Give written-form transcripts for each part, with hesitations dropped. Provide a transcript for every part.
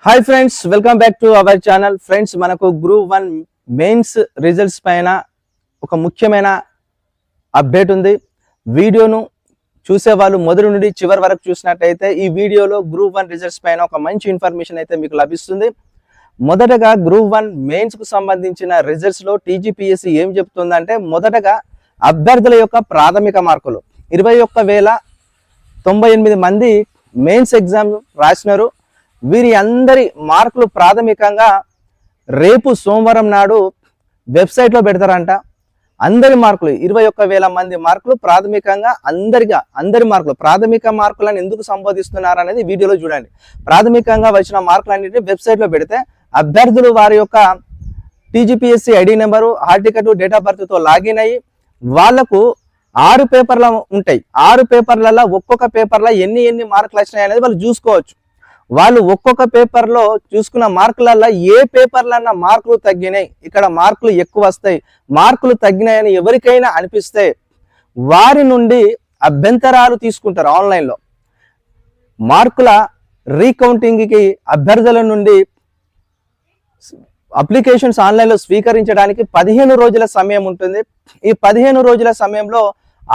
Hi friends, welcome back to our channel. Friends, మనకు group 1 mains results పైన ఒక ముఖ్యమైన అప్డేట్ ఉంది. వీడియోను చూసేవాళ్ళు మొదటి నుండి చివరి వరకు చూసినట్టయితే ఈ వీడియోలో గ్రూప్ 1 రిజల్ట్స్ పైన ఒక మంచి ఇన్ఫర్మేషన్ అయితే మీకు లభిస్తుంది. మొదటగా గ్రూప్ 1 మెయిన్స్ కు సంబంధించిన రిజల్ట్స్ లో టీజీపీఎస్సీ ఏం చెప్తుందంటే, మొదటగా అభ్యర్థుల యొక్క ప్రాథమిక మార్కులు 21,098 మంది మెయిన్స్ ఎగ్జామ్ రాసినారు. వీరి అందరి మార్కులు ప్రాథమికంగా రేపు సోమవారం నాడు వెబ్సైట్లో పెడతారంట. అందరి మార్కులు 21,000 మంది మార్కులు ప్రాథమికంగా అందరి మార్కులు ప్రాథమిక మార్కులను ఎందుకు సంబోధిస్తున్నారు అనేది వీడియోలో చూడండి. ప్రాథమికంగా వచ్చిన మార్కులన్నింటినీ వెబ్సైట్లో పెడితే అభ్యర్థులు వారి యొక్క TGPSC ID number, hall ticket, date of బర్త్తో లాగిన్ అయ్యి వాళ్లకు 6 పేపర్లు ఉంటాయి. 6 పేపర్లలో ఒక్కొక్క పేపర్లో ఎన్ని మార్కులు వచ్చినాయి అనేది వాళ్ళు చూసుకోవచ్చు. వాళ్ళు ఒక్కొక్క పేపర్లో చూసుకున్న మార్కులలో ఏ పేపర్లన్నా మార్కులు తగ్గినాయి, ఇక్కడ మార్కులు ఎక్కువ వస్తాయి, మార్కులు తగ్గినాయని ఎవరికైనా అనిపిస్తే వారి నుండి అభ్యంతరాలు తీసుకుంటారు. ఆన్లైన్లో మార్కుల రీకౌంటింగ్కి అభ్యర్థుల నుండి అప్లికేషన్స్ ఆన్లైన్లో స్వీకరించడానికి 15 రోజుల సమయం ఉంటుంది. ఈ 15 రోజుల సమయంలో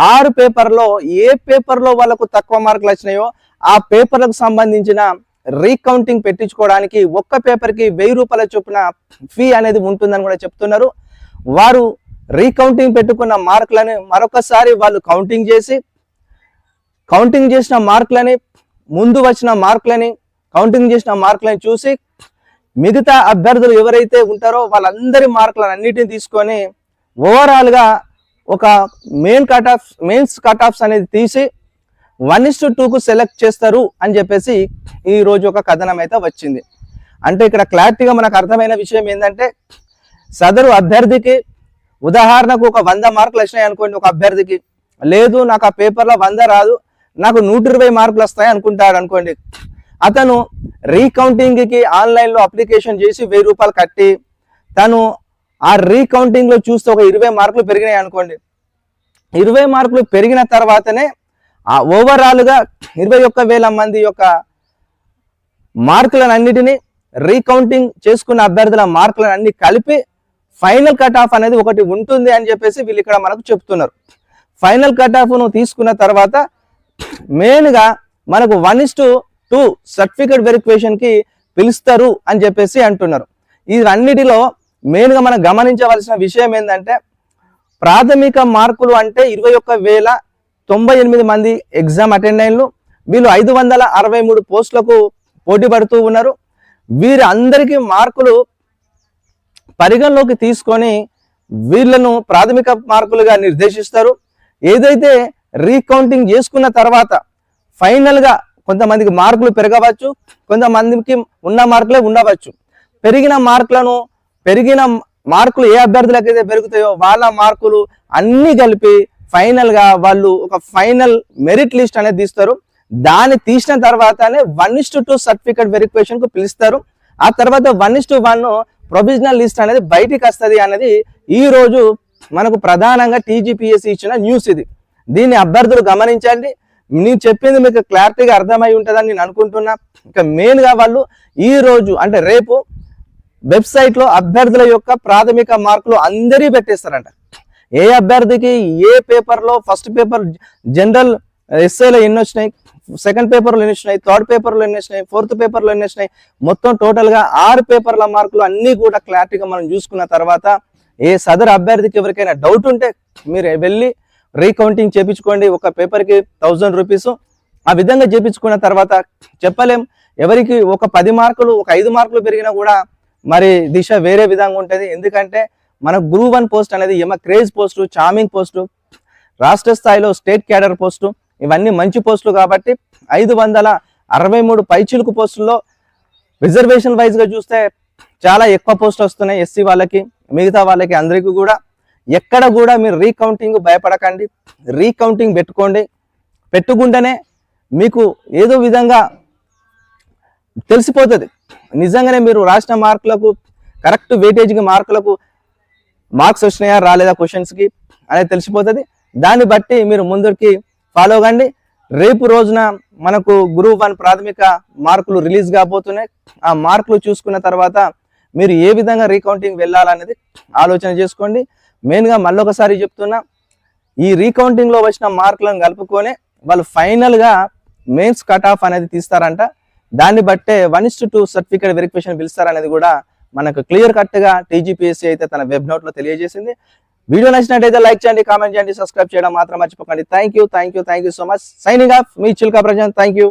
6 పేపర్లో ఏ పేపర్లో వాళ్ళకు తక్కువ మార్కులు వచ్చినాయో ఆ పేపర్లకు సంబంధించిన రీకౌంటింగ్ పెట్టించుకోవడానికి ఒక్క పేపర్కి 1000 రూపాయల చొప్పున ఫీ అనేది ఉంటుందని కూడా చెప్తున్నారు. వారు రీకౌంటింగ్ పెట్టుకున్న మార్కులని మరొకసారి వాళ్ళు కౌంటింగ్ చేసిన మార్కులని, ముందు వచ్చిన మార్కులని, కౌంటింగ్ చేసిన మార్కులని చూసి మిగతా అభ్యర్థులు ఎవరైతే ఉంటారో వాళ్ళందరి మార్కులను అన్నిటిని తీసుకొని ఓవరాల్గా ఒక మెయిన్స్ కట్ ఆఫ్స్ అనేది తీసి 1:2కు సెలెక్ట్ చేస్తారు అని చెప్పేసి ఈ రోజు ఒక కథనం అయితే వచ్చింది. అంటే ఇక్కడ క్లారిటీగా మనకు అర్థమైన విషయం ఏంటంటే, సదరు అభ్యర్థికి ఉదాహరణకు ఒక 100 మార్కులు వచ్చినాయి అనుకోండి. ఒక అభ్యర్థికి లేదు, నాకు ఆ పేపర్లో 100 రాదు, నాకు 120 మార్కులు వస్తాయి అనుకుంటాడు అనుకోండి. అతను రీకౌంటింగ్కి ఆన్లైన్లో అప్లికేషన్ చేసి 1000 రూపాయలు కట్టి తను ఆ రీకౌంటింగ్లో చూస్తే ఒక 20 మార్కులు పెరిగినాయి అనుకోండి. 20 మార్కులు పెరిగిన తర్వాతనే ఆ ఓవరాల్గా 21,000 మంది యొక్క మార్కులను అన్నిటినీ రీకౌంటింగ్ చేసుకున్న అభ్యర్థుల మార్కులను అన్ని కలిపి ఫైనల్ కట్ ఆఫ్ అనేది ఒకటి ఉంటుంది అని చెప్పేసి వీళ్ళు ఇక్కడ మనకు చెప్తున్నారు. ఫైనల్ కట్ ఆఫ్ను తీసుకున్న తర్వాత మెయిన్గా మనకు 1:2 సర్టిఫికేట్ వెరిఫికేషన్కి పిలుస్తారు అని చెప్పేసి అంటున్నారు. ఇవన్నిటిలో మెయిన్గా మనం గమనించవలసిన విషయం ఏంటంటే, ప్రాథమిక మార్కులు అంటే 21,098 మంది ఎగ్జామ్ అటెండెంట్లు. వీళ్ళు 563 పోస్టులకు పోటీ పడుతూ ఉన్నారు. వీరి అందరికీ మార్కులు పరిగణలోకి తీసుకొని వీళ్ళను ప్రాథమిక మార్కులుగా నిర్దేశిస్తారు. ఏదైతే రీకౌంటింగ్ చేసుకున్న తర్వాత ఫైనల్గా కొంతమందికి మార్కులు పెరగవచ్చు, కొంతమందికి ఉన్న మార్కులే ఉండవచ్చు. పెరిగిన మార్కులు ఏ అభ్యర్థులకైతే పెరుగుతాయో వాళ్ళ మార్కులు అన్ని కలిపి ఫైనల్గా వాళ్ళు ఒక ఫైనల్ మెరిట్ లిస్ట్ అనేది తీస్తారు. దాన్ని తీసిన తర్వాతనే 1:2 సర్టిఫికేట్ వెరిఫికేషన్కు పిలుస్తారు. ఆ తర్వాత 1:1 ప్రొవిజనల్ లిస్ట్ అనేది బయటికి వస్తుంది అనేది ఈ రోజు మనకు ప్రధానంగా టీజీపీఎస్సీ ఇచ్చిన న్యూస్. దీన్ని అభ్యర్థులు గమనించండి. నేను చెప్పింది మీకు క్లారిటీగా అర్థమై ఉంటుందని నేను అనుకుంటున్నా. ఇక మెయిన్గా వాళ్ళు ఈ రోజు అంటే రేపు వెబ్సైట్లో అభ్యర్థుల యొక్క ప్రాథమిక మార్కులు అందరి పెట్టేస్తారంట. ఏ అభ్యర్థికి ఏ పేపర్లో, ఫస్ట్ పేపర్ జనరల్ ఎస్ఏలో ఎన్ని వచ్చినాయి, సెకండ్ పేపర్లో ఎన్ని వచ్చినాయి, థర్డ్ పేపర్లో ఎన్ని వచ్చినాయి, ఫోర్త్ పేపర్లో ఎన్ని వచ్చినాయి, మొత్తం టోటల్గా 6 పేపర్ల మార్కులు అన్నీ కూడా క్లారిటీగా మనం చూసుకున్న తర్వాత ఏ సదరు అభ్యర్థికి ఎవరికైనా డౌట్ ఉంటే మీరు వెళ్ళి రీకౌంటింగ్ చేయించుకోండి. ఒక పేపర్కి 1000 రూపీస్. ఆ విధంగా చేయించుకున్న తర్వాత చెప్పలేం, ఎవరికి ఒక 10 మార్కులు, ఒక 5 మార్కులు పెరిగినా కూడా మరి దిశ వేరే విధంగా ఉంటుంది. ఎందుకంటే మన గ్రూప్ 1 పోస్ట్ అనేది క్రేజ్ పోస్టు, చామింగ్ పోస్టు, రాష్ట్ర స్థాయిలో స్టేట్ క్యాడర్ పోస్టు, ఇవన్నీ మంచి పోస్టులు కాబట్టి 563 పైచిలుకు పోస్టుల్లో రిజర్వేషన్ వైజ్గా చూస్తే చాలా ఎక్కువ పోస్టులు వస్తున్నాయి ఎస్సీ వాళ్ళకి, మిగతా వాళ్ళకి అందరికీ కూడా. ఎక్కడ కూడా మీరు రీకౌంటింగ్ భయపడకండి, రీకౌంటింగ్ పెట్టుకుంటేనే మీకు ఏదో విధంగా తెలిసిపోతుంది. నిజంగానే మీరు రాసిన మార్కులకు కరెక్ట్ వెయిటేజ్కి మార్క్స్ వచ్చినాయా రాలేదా క్వశ్చన్స్కి అనేది తెలిసిపోతుంది. దాన్ని బట్టి మీరు ముందుకి ఫాలో కండి. రేపు రోజున మనకు గ్రూప్ 1 ప్రాథమిక మార్కులు రిలీజ్ కాబోతున్నాయి. ఆ మార్కులు చూసుకున్న తర్వాత మీరు ఏ విధంగా రీకౌంటింగ్ వెళ్ళాలనేది ఆలోచన చేసుకోండి. మెయిన్గా మళ్ళొకసారి చెప్తున్నా, ఈ రీకౌంటింగ్లో వచ్చిన మార్కులను కలుపుకొని వాళ్ళు ఫైనల్గా మెయిన్స్ కట్ ఆఫ్ అనేది తీస్తారంట. దాన్ని బట్టే 1:2 సర్టిఫికేట్ వెరిఫికేషన్ పిలుస్తారనేది కూడా మనకు క్లియర్ కట్గా టీజీపీఎస్సీ అయితే తన వెబ్ నోట్లో తెలియజేసింది. వీడియో నచ్చినట్టయితే లైక్ చేయండి, కామెంట్ చేయండి, సబ్స్క్రైబ్ చేయడం మాత్రం మర్చిపోకండి. Thank you so much. Signing off me Chilka present. Thank you.